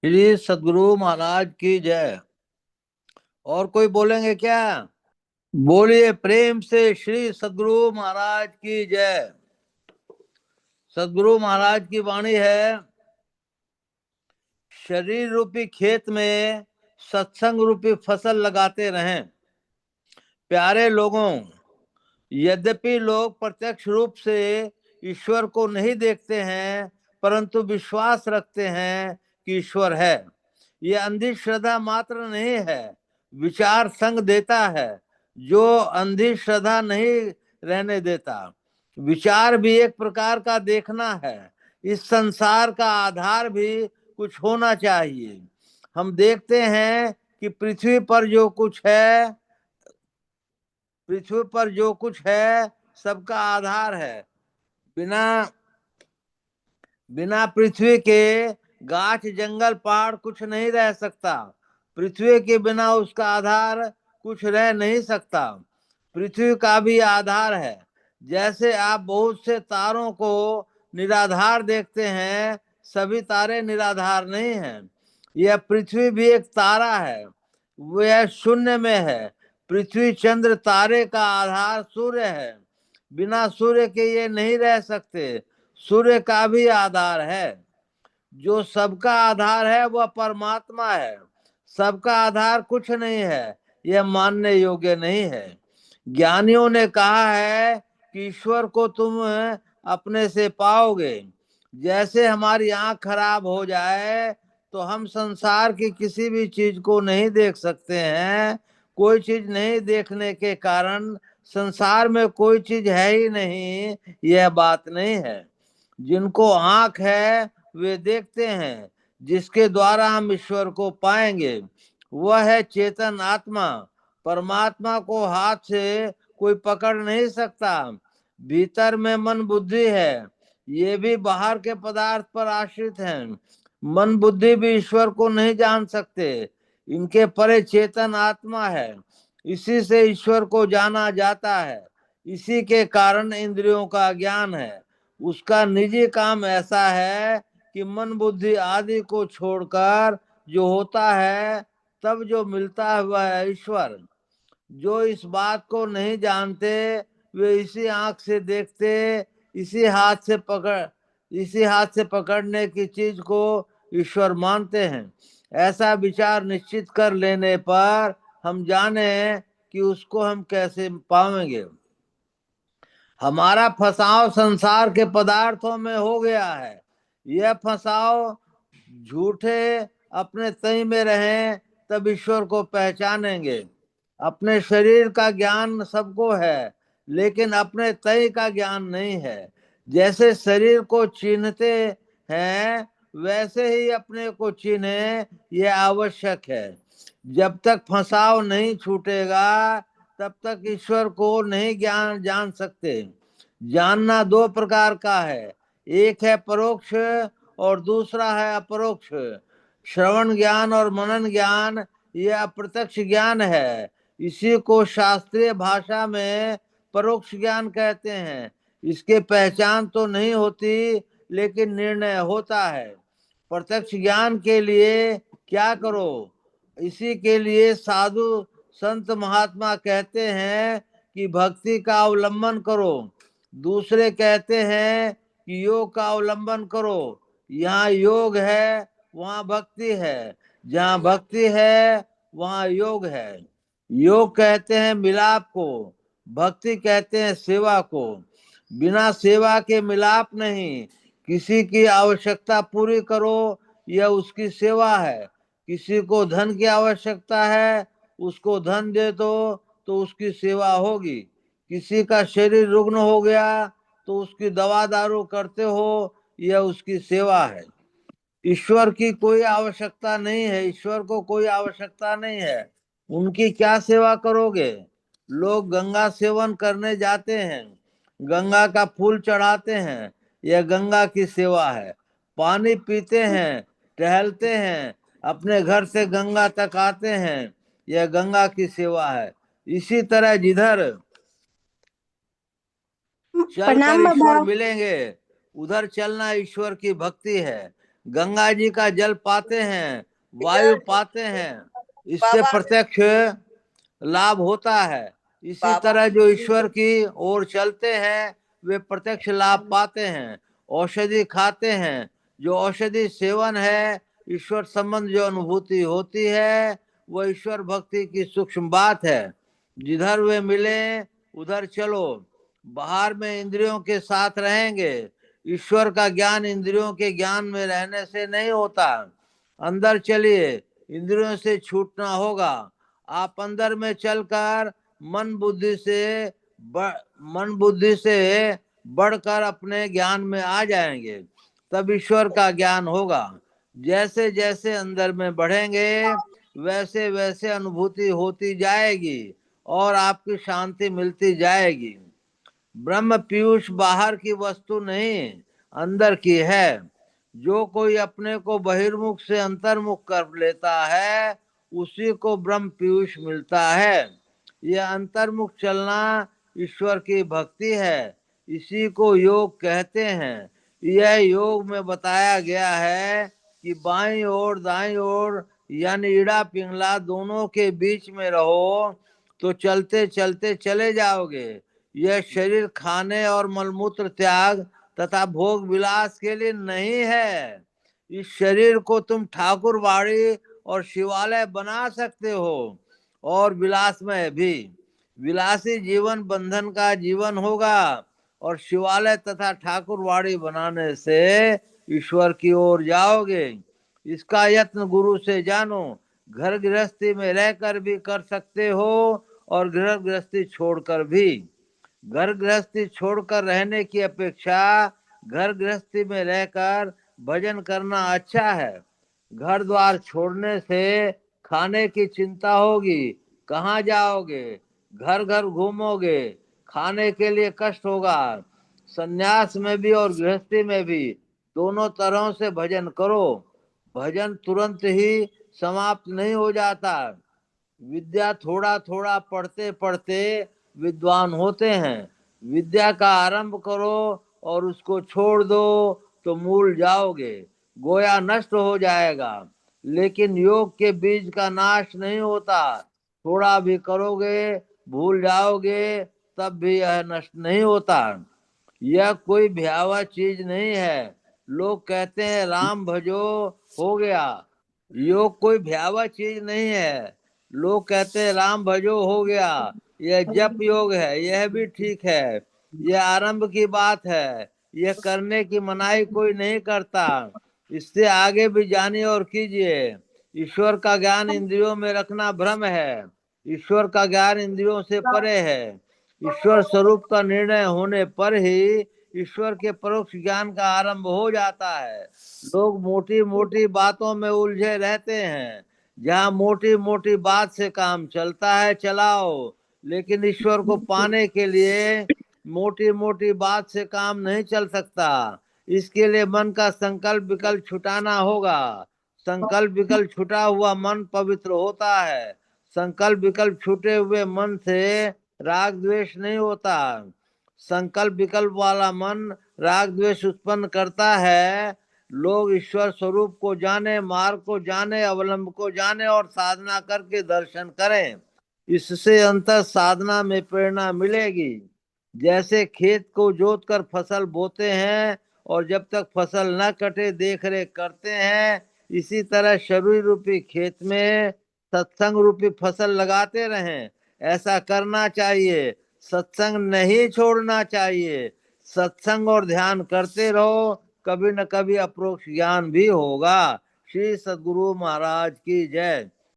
श्री सदगुरु महाराज की जय। और कोई बोलेंगे क्या? बोलिए प्रेम से, श्री सदगुरु महाराज की जय। सदगुरु महाराज की वाणी है, शरीर रूपी खेत में सत्संग रूपी फसल लगाते रहें। प्यारे लोगों, यद्यपि लोग प्रत्यक्ष रूप से ईश्वर को नहीं देखते हैं, परंतु विश्वास रखते हैं कि ईश्वर है। यह अंधी श्रद्धा मात्र नहीं है, विचार संग देता है जो अंधी श्रद्धा नहीं रहने देता। विचार भी एक प्रकार का देखना है। इस संसार का आधार भी कुछ होना चाहिए। हम देखते हैं कि पृथ्वी पर जो कुछ है सबका आधार है। बिना बिना पृथ्वी के गाछ जंगल पहाड़ कुछ नहीं रह सकता। पृथ्वी के बिना उसका आधार कुछ रह नहीं सकता। पृथ्वी का भी आधार है। जैसे आप बहुत से तारों को निराधार देखते हैं, सभी तारे निराधार नहीं हैं। यह पृथ्वी भी एक तारा है, वह शून्य में है। पृथ्वी चंद्र तारे का आधार सूर्य है। बिना सूर्य के ये नहीं रह सकते। सूर्य का भी आधार है। जो सबका आधार है वह परमात्मा है। सबका आधार कुछ नहीं है, यह मानने योग्य नहीं है। ज्ञानियों ने कहा है कि ईश्वर को तुम अपने से पाओगे। जैसे हमारी आंख खराब हो जाए तो हम संसार की किसी भी चीज को नहीं देख सकते हैं। कोई चीज नहीं देखने के कारण संसार में कोई चीज है ही नहीं, यह बात नहीं है। जिनको आंख है वे देखते हैं। जिसके द्वारा हम ईश्वर को पाएंगे वह है चेतन आत्मा। परमात्मा को हाथ से कोई पकड़ नहीं सकता। भीतर में मन बुद्धि है, ये भी बाहर के पदार्थ पर आश्रित हैं। मन बुद्धि भी ईश्वर को नहीं जान सकते। इनके परे चेतन आत्मा है, इसी से ईश्वर को जाना जाता है। इसी के कारण इंद्रियों का ज्ञान है। उसका निजी काम ऐसा है कि मन बुद्धि आदि को छोड़कर जो होता है, तब जो मिलता है वह है ईश्वर। जो इस बात को नहीं जानते वे इसी आंख से देखते, इसी हाथ से पकड़ इसी हाथ से पकड़ने की चीज को ईश्वर मानते हैं। ऐसा विचार निश्चित कर लेने पर हम जाने कि उसको हम कैसे पाएंगे। हमारा फंसाव संसार के पदार्थों में हो गया है। यह फंसाव झूठे अपने तय में रहें तब ईश्वर को पहचानेंगे। अपने शरीर का ज्ञान सबको है, लेकिन अपने तय का ज्ञान नहीं है। जैसे शरीर को चिन्हते हैं वैसे ही अपने को चिन्हे, यह आवश्यक है। जब तक फंसाव नहीं छूटेगा तब तक ईश्वर को नहीं ज्ञान जान सकते। जानना दो प्रकार का है, एक है परोक्ष और दूसरा है अपरोक्ष। श्रवण ज्ञान और मनन ज्ञान यह अप्रत्यक्ष ज्ञान है। इसी को शास्त्रीय भाषा में परोक्ष ज्ञान कहते हैं। इसके पहचान तो नहीं होती, लेकिन निर्णय होता है। प्रत्यक्ष ज्ञान के लिए क्या करो? इसी के लिए साधु संत महात्मा कहते हैं कि भक्ति का अवलंबन करो। दूसरे कहते हैं कि योग का अवलंबन करो। यहाँ योग है वहाँ भक्ति है, जहाँ भक्ति है वहाँ योग है। योग कहते हैं मिलाप को, भक्ति कहते हैं सेवा को। बिना सेवा के मिलाप नहीं। किसी की आवश्यकता पूरी करो, यह उसकी सेवा है। किसी को धन की आवश्यकता है, उसको धन दे दो तो उसकी सेवा होगी। किसी का शरीर रुग्ण हो गया तो उसकी दवा दारू करते हो, यह उसकी सेवा है। ईश्वर की कोई आवश्यकता नहीं है, ईश्वर को कोई आवश्यकता नहीं है। उनकी क्या सेवा करोगे? लोग गंगा सेवन करने जाते हैं, गंगा का फूल चढ़ाते हैं, यह गंगा की सेवा है। पानी पीते हैं, टहलते हैं, अपने घर से गंगा तक आते हैं, यह गंगा की सेवा है। इसी तरह जिधर चलकर प्रणाम बाबा। ईश्वर मिलेंगे उधर चलना ईश्वर की भक्ति है। गंगा जी का जल पाते हैं, वायु पाते हैं, इससे बाबा प्रत्यक्ष लाभ होता है। इसी बाबा तरह जो ईश्वर की ओर चलते हैं वे प्रत्यक्ष लाभ पाते हैं। औषधि खाते हैं, जो औषधि सेवन है, ईश्वर संबंध जो अनुभूति होती है, वह ईश्वर भक्ति की सूक्ष्म बात है। जिधर वे मिले उधर चलो। बाहर में इंद्रियों के साथ रहेंगे। ईश्वर का ज्ञान इंद्रियों के ज्ञान में रहने से नहीं होता। अंदर चलिए, इंद्रियों से छूटना होगा। आप अंदर में चलकर मन बुद्धि से बढ़कर अपने ज्ञान में आ जाएंगे, तब ईश्वर का ज्ञान होगा। जैसे जैसे अंदर में बढ़ेंगे वैसे वैसे अनुभूति होती जाएगी और आपकी शांति मिलती जाएगी। ब्रह्म पीयूष बाहर की वस्तु नहीं, अंदर की है। जो कोई अपने को बहिर्मुख से अंतर्मुख कर लेता है, उसी को ब्रह्म पीयूष मिलता है। यह अंतर्मुख चलना ईश्वर की भक्ति है। इसी को योग कहते हैं। यह योग में बताया गया है कि बाईं ओर दाईं ओर यानी ईड़ा पिंगला दोनों के बीच में रहो तो चलते चलते चले जाओगे। यह शरीर खाने और मलमूत्र त्याग तथा भोग विलास के लिए नहीं है। इस शरीर को तुम ठाकुर बाड़ी और शिवालय बना सकते हो, और विलासमय भी। विलासी जीवन बंधन का जीवन होगा, और शिवालय तथा ठाकुरवाड़ी बनाने से ईश्वर की ओर जाओगे। इसका यत्न गुरु से जानो। घर गृहस्थी में रहकर भी कर सकते हो और घर गृहस्थी छोड़कर भी। घर गृहस्थी छोड़कर रहने की अपेक्षा घर गृहस्थी में रहकर भजन करना अच्छा है। घर द्वार छोड़ने से खाने की चिंता होगी, कहाँ जाओगे, घर घर घूमोगे, खाने के लिए कष्ट होगा। संन्यास में भी और गृहस्थी में भी दोनों तरह से भजन करो। भजन तुरंत ही समाप्त नहीं हो जाता। विद्या थोड़ा थोड़ा पढ़ते पढ़ते विद्वान होते हैं। विद्या का आरंभ करो और उसको छोड़ दो तो मूल जाओगे, गोया नष्ट हो जाएगा। लेकिन योग के बीज का नाश नहीं होता। थोड़ा भी करोगे भूल जाओगे, तब भी यह नष्ट नहीं होता। यह कोई भयावह चीज नहीं है। लोग कहते हैं राम भजो हो गया। योग कोई भयावह चीज नहीं है। लोग कहते हैं राम भजो हो गया। यह जप योग है, यह भी ठीक है। यह आरंभ की बात है। यह करने की मनाही कोई नहीं करता। इससे आगे भी जानिए और कीजिए। ईश्वर का ज्ञान इंद्रियों में रखना भ्रम है। ईश्वर का ज्ञान इंद्रियों से परे है। ईश्वर स्वरूप का निर्णय होने पर ही ईश्वर के परोक्ष ज्ञान का आरंभ हो जाता है। लोग मोटी मोटी बातों में उलझे रहते हैं। जहाँ मोटी मोटी बात से काम चलता है चलाओ, लेकिन ईश्वर को पाने के लिए मोटी मोटी बात से काम नहीं चल सकता। इसके लिए मन का संकल्प विकल्प छुटाना होगा। संकल्प विकल्प छुटा हुआ मन पवित्र होता है। संकल्प विकल्प छूटे हुए मन से राग द्वेष नहीं होता। संकल्प विकल्प वाला मन राग द्वेष उत्पन्न करता है। लोग ईश्वर स्वरूप को जाने, मार्ग को जाने, अवलंब को जाने और साधना करके दर्शन करें। इससे अंतर साधना में प्रेरणा मिलेगी। जैसे खेत को जोत कर फसल बोते हैं और जब तक फसल न कटे देख रेख करते हैं, इसी तरह शरीर रूपी खेत में सत्संग रूपी फसल लगाते रहें। ऐसा करना चाहिए। सत्संग नहीं छोड़ना चाहिए। सत्संग और ध्यान करते रहो, कभी न कभी अप्रोक्ष ज्ञान भी होगा। श्री सद्गुरु महाराज की जय।